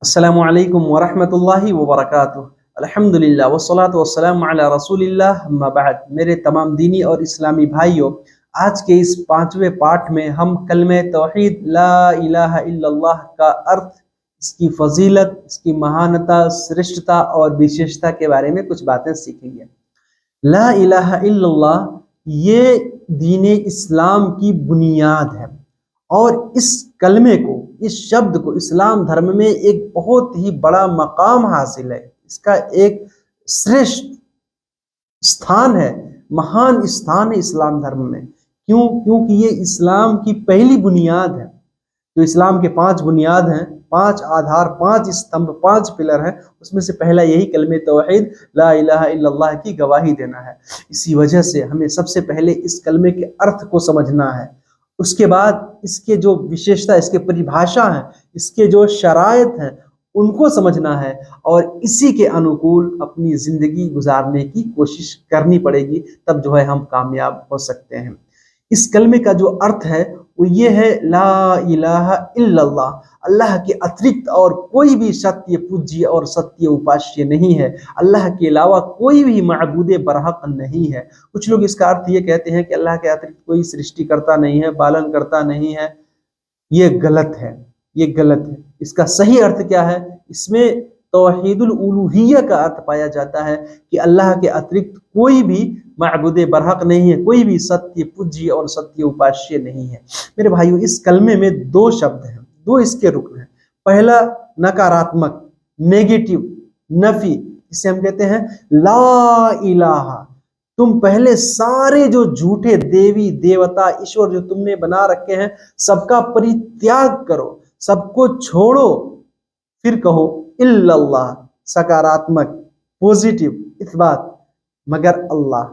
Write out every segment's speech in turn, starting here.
अस्सलामु अलैकुम वरहमतुल्लाहि वबरकातुह। अल्हम्दुलिल्लाह वस्सलातु वस्सलामु अला रसूलिल्लाह अम्मा बाद। मेरे तमाम दीनी और इस्लामी भाइयों, आज के इस 5वें पाठ में हम कलमे तौहीद ला इलाहा इल्लल्लाह का अर्थ, इसकी फजीलत, इसकी महानता, श्रेष्ठता और विशेषता के बारे में कुछ बातें सीखेंगे। ला इलाहा इल्लल्लाह ये दीन इस्लाम की बुनियाद है और इस कलमे को, इस शब्द को इस्लाम धर्म में एक बहुत ही बड़ा मकाम हासिल है। इसका एक श्रेष्ठ स्थान है, महान स्थान है इस्लाम धर्म में। क्यों? क्योंकि ये इस्लाम की पहली बुनियाद है। तो इस्लाम के 5 बुनियाद हैं, 5 आधार, 5 स्तंभ, 5 पिलर हैं। उसमें से पहला यही कलमे तौहीद ला इलाहा इल्लल्लाह की गवाही देना है। इसी वजह से हमें सबसे पहले इस कलमे के अर्थ को समझना है। उसके बाद इसके जो विशेषता, इसके परिभाषा है, इसके जो शराइत हैं, उनको समझना है और इसी के अनुकूल अपनी जिंदगी गुजारने की कोशिश करनी पड़ेगी। तब जो है हम कामयाब हो सकते हैं। इस कलमे का जो अर्थ है वो ये है, ला इलाहा इल्लल्लाह, अल्लाह के अतिरिक्त और कोई भी सत्य पूज्य और सत्य उपास्य नहीं है। अल्लाह के अलावा कोई भी माबूद बरहक नहीं है। कुछ लोग इसका अर्थ ये कहते हैं कि अल्लाह के अतिरिक्त कोई सृष्टिकर्ता नहीं है, पालन करता नहीं है। ये गलत है, ये गलत है। इसका सही अर्थ क्या है? इसमें तौहीदुल उलूहिय्या का अर्थ पाया जाता है कि अल्लाह के अतिरिक्त कोई भी माबूद बरहक नहीं है, कोई भी सत्य पूज्य और सत्य उपास्य नहीं है। मेरे भाइयों, इस कलमे में 2 शब्द हैं, 2 इसके रुकन हैं। पहला नकारात्मक, नेगेटिव, नफी, इसे हम कहते हैं ला इलाहा। तुम पहले सारे जो झूठे देवी देवता ईश्वर जो तुमने बना रखे हैं, सबका परित्याग करो, सबको छोड़ो, फिर कहो इल्लल्लाह, सकारात्मक, पॉजिटिव, इस बात, मगर अल्लाह,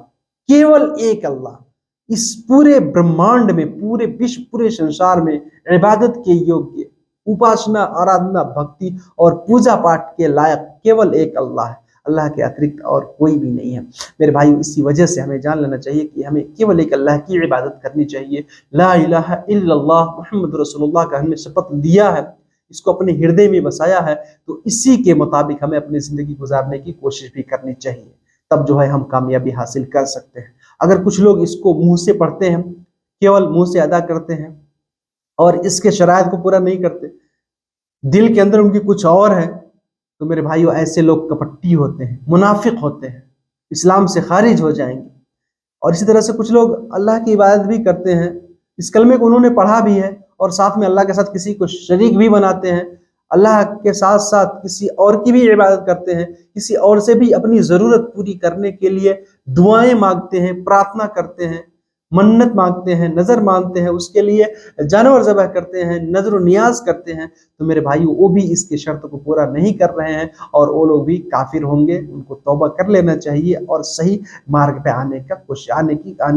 केवल एक अल्लाह इस पूरे ब्रह्मांड में, पूरे विश्व, पूरे संसार में इबादत के योग्य, उपासना, आराधना, भक्ति और पूजा पाठ के लायक केवल एक अल्लाह है। अल्लाह के अतिरिक्त और कोई भी नहीं है। मेरे भाइयों, इसी वजह से हमें जान लेना चाहिए कि हमें केवल एक अल्लाह की इबादत करनी चाहिए। ला इलाहा इल्लल्लाह मुहम्मद रसूलुल्लाह का हमने शपथ लिया है, इसको अपने हृदय में बसाया है, तो इसी के मुताबिक हमें अपनी जिंदगी गुजारने की कोशिश भी करनी चाहिए। तब जो है हम कामयाबी हासिल कर सकते हैं। अगर कुछ लोग इसको मुंह से पढ़ते हैं, केवल मुंह से अदा करते हैं और इसके शराइत को पूरा नहीं करते, दिल के अंदर उनकी कुछ और है, तो मेरे भाइयों ऐसे लोग कपटी होते हैं, मुनाफिक होते हैं, इस्लाम से खारिज हो जाएंगे। और इसी तरह से कुछ लोग अल्लाह की इबादत भी करते हैं, इस कलमे को उन्होंने पढ़ा भी है और साथ में अल्लाह के साथ किसी को शरीक भी बनाते हैं, अल्लाह के साथ साथ किसी और की भी इबादत करते हैं, किसी और से भी अपनी ज़रूरत पूरी करने के लिए दुआएं मांगते हैं, प्रार्थना करते हैं, मन्नत मांगते हैं, नज़र मानते हैं, उसके लिए जानवर ज़बह करते हैं, नज़र नियाज करते हैं। तो मेरे भाइयों, वो भी इसके शर्त को पूरा नहीं कर रहे हैं और वो लोग भी काफिर होंगे। उनको तौबा कर लेना चाहिए और सही मार्ग पे आने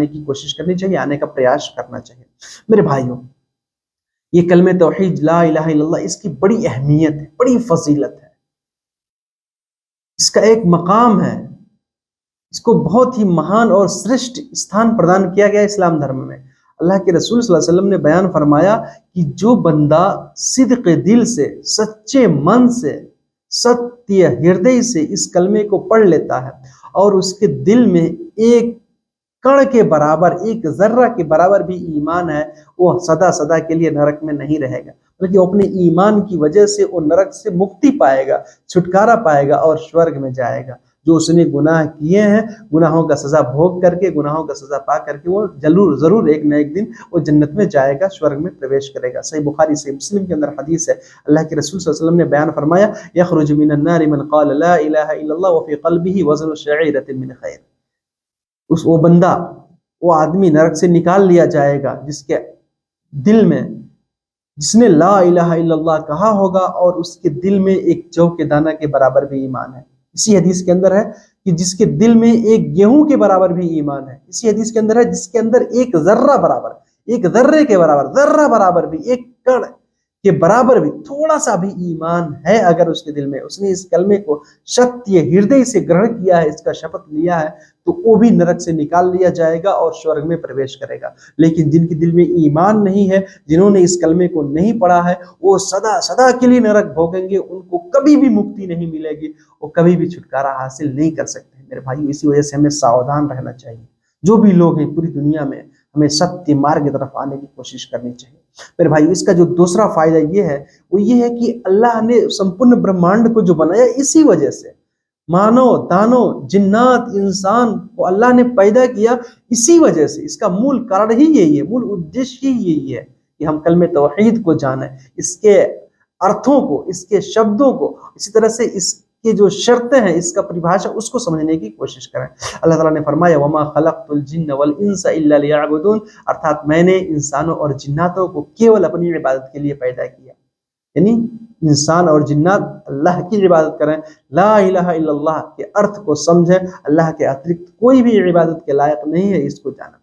की कोशिश करनी चाहिए, आने का प्रयास करना चाहिए। मेरे भाइयों, ये कलमे तौहीद ला इलाहा इल्लल्लाह, इसकी बड़ी अहमियत है, बड़ी फजीलत है, इसका एक मकाम है, इसको बहुत ही महान और श्रेष्ठ स्थान प्रदान किया गया इस्लाम धर्म में। अल्लाह के रसूल सल्लल्लाहु अलैहि वसल्लम ने बयान फरमाया कि जो बंदा सिद्क़ दिल से, सच्चे मन से, सत्य हृदय से इस कलमे को पढ़ लेता है और उसके दिल में एक कण के बराबर, एक जर्रा के बराबर भी ईमान है, वो सदा सदा के लिए नरक में नहीं रहेगा, बल्कि अपने ईमान की वजह से वो नरक से मुक्ति पाएगा, छुटकारा पाएगा और स्वर्ग में जाएगा। जो उसने गुनाह किए हैं, गुनाहों का सजा भोग करके, गुनाहों का सजा पा करके वो जरूर एक न एक दिन वो जन्नत में जाएगा, स्वर्ग में प्रवेश करेगा। सही बुखारी से मुस्लिम के अंदर हदीस है, अल्लाह के रसूल सल्लल्लाहु अलैहि वसल्लम ने बयान फरमाया, यखरुजु मिनन नारि मन क़ाल ला इलाहा इल्लल्लाह व फी क़ल्बिही वज़नु शईरतिन मिन खैर। वो बंदा, वो आदमी नरक से निकाल लिया जाएगा जिसके दिल में, जिसने ला इलाहा इल्लल्लाह कहा होगा और उसके दिल में एक जौ के दाना के बराबर भी ईमान है। इसी हदीस के अंदर है कि जिसके दिल में एक गेहूं के बराबर भी ईमान है। इसी हदीस के अंदर है जिसके अंदर एक जर्रा बराबर, एक जर्रे के बराबर, जर्रा बराबर भी, एक कण के बराबर भी, थोड़ा सा भी ईमान है अगर उसके दिल में, उसने इस कलमे को सत्य हृदय से ग्रहण किया है, इसका शपथ लिया है, तो वो भी नरक से निकाल लिया जाएगा और स्वर्ग में प्रवेश करेगा। लेकिन जिनके दिल में ईमान नहीं है, जिन्होंने इस कलमे को नहीं पढ़ा है, वो सदा सदा के लिए नरक भोगेंगे, उनको कभी भी मुक्ति नहीं मिलेगी, वो कभी भी छुटकारा हासिल नहीं कर सकते। मेरे भाइयों, इसी वजह से हमें सावधान रहना चाहिए। जो भी लोग हैं पूरी दुनिया में, हमें सत्य मार्ग की तरफ आने की कोशिश करनी चाहिए। मेरे भाई, इसका जो दूसरा फायदा ये है, वो ये है कि अल्लाह ने संपूर्ण ब्रह्मांड को जो बनाया इसी वजह से, मानव, दानव, जिन्नात, इंसान को अल्लाह ने पैदा किया इसी वजह से। इसका मूल कारण ही यही है, मूल उद्देश्य ही यही है कि हम कलमे तौहीद को जाने, इसके अर्थों को, इसके शब्दों को, इसी तरह से इसके जो शर्तें हैं, इसका परिभाषा, उसको समझने की कोशिश करें। अल्लाह ताला ने फरमाया, वमा खलक़तुल जिन्न वल इंसा इल्ला लियअबुदून, अर्थात मैंने इंसानों और जिन्नातों को केवल अपनी इबादत के लिए पैदा किया। यानी इंसान और जिन्नात अल्लाह की इबादत करें, ला इलाहा इल्लल्लाह के अर्थ को समझें, अल्लाह के अतिरिक्त कोई भी इबादत के लायक नहीं है, इसको जाना।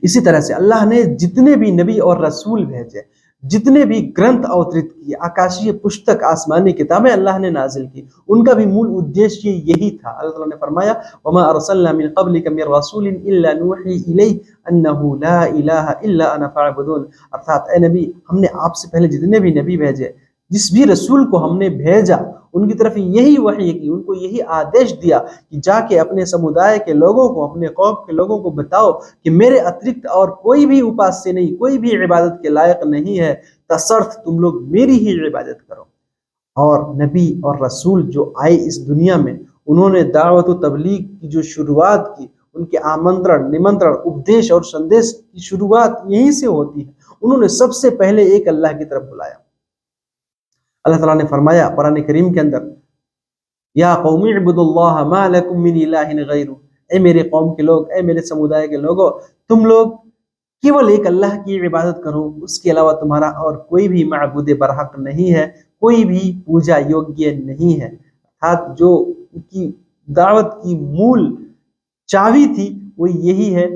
इसी तरह से अल्लाह ने जितने भी नबी और रसूल भेजे, जितने भी ग्रंथ अवतरित किए, आकाशीय पुस्तक, आसमानी किताबें अल्लाह ने नाजिल की, उनका भी मूल उद्देश्य यही था। अल्लाह ताला ने फरमाया, वमा अरसलना मिन क़ब्लिका मिन रसूलिन इल्ला नूही इलैहि अन्नहु ला इलाहा इल्ला अना फ़अबुदून, अर्थात ए नबी, हमने आपसे पहले जितने भी नबी भेजे, जिस भी रसूल को हमने भेजा, उनकी तरफ यही वही की, उनको यही आदेश दिया कि जाके अपने समुदाय के लोगों को, अपने कौम के लोगों को बताओ कि मेरे अतिरिक्त और कोई भी उपास्य नहीं, कोई भी इबादत के लायक नहीं है, तसर्थ तुम लोग मेरी ही इबादत करो। और नबी और रसूल जो आए इस दुनिया में, उन्होंने दावत व तबलीग की जो शुरुआत की, उनके आमंत्रण, निमंत्रण, उपदेश और संदेश की शुरुआत यहीं से होती है। उन्होंने सबसे पहले एक अल्लाह की तरफ बुलाया। अल्लाह ताला ने फरमाया कुरान करीम के अंदर, या कौमी इब्दुल्लाह मा लकुम मिन इलाहिन गैरु, ए मेरे कौम के लोग, ए मेरे समुदाय के लोगों, तुम लोग केवल एक अल्लाह की इबादत करो, उसके अलावा तुम्हारा और कोई भी माबूद बरहक नहीं है, कोई भी पूजा योग्य नहीं है। अर्थात जो उनकी दावत की मूल चाबी थी वो यही है,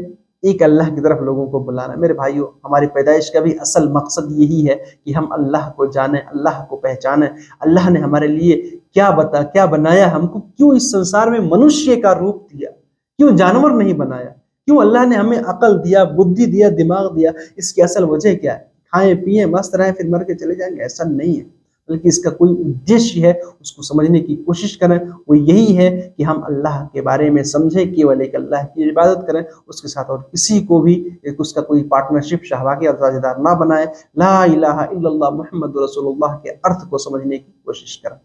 एक अल्लाह की तरफ लोगों को बुलाना। मेरे भाइयों, हमारी पैदाइश का भी असल मकसद यही है कि हम अल्लाह को जाने, अल्लाह को पहचाने। अल्लाह ने हमारे लिए क्या बनाया, हमको क्यों इस संसार में मनुष्य का रूप दिया, क्यों जानवर नहीं बनाया, क्यों अल्लाह ने हमें अकल दिया, बुद्धि दिया, दिमाग दिया, इसकी असल वजह क्या है? खाएं पिए मस्त रहें फिर मर के चले जाएंगे, ऐसा नहीं है, बल्कि इसका कोई उद्देश्य है, उसको समझने की कोशिश करें। वो यही है कि हम अल्लाह के बारे में समझें, केवल एक अल्लाह की इबादत करें, उसके साथ और किसी को भी एक उसका कोई पार्टनरशिप, शहवाकी और साझेदार ना बनाए। ला इलाहा इल्लल्लाह मुहम्मदुर रसूलुल्लाह के अर्थ को समझने की कोशिश करें।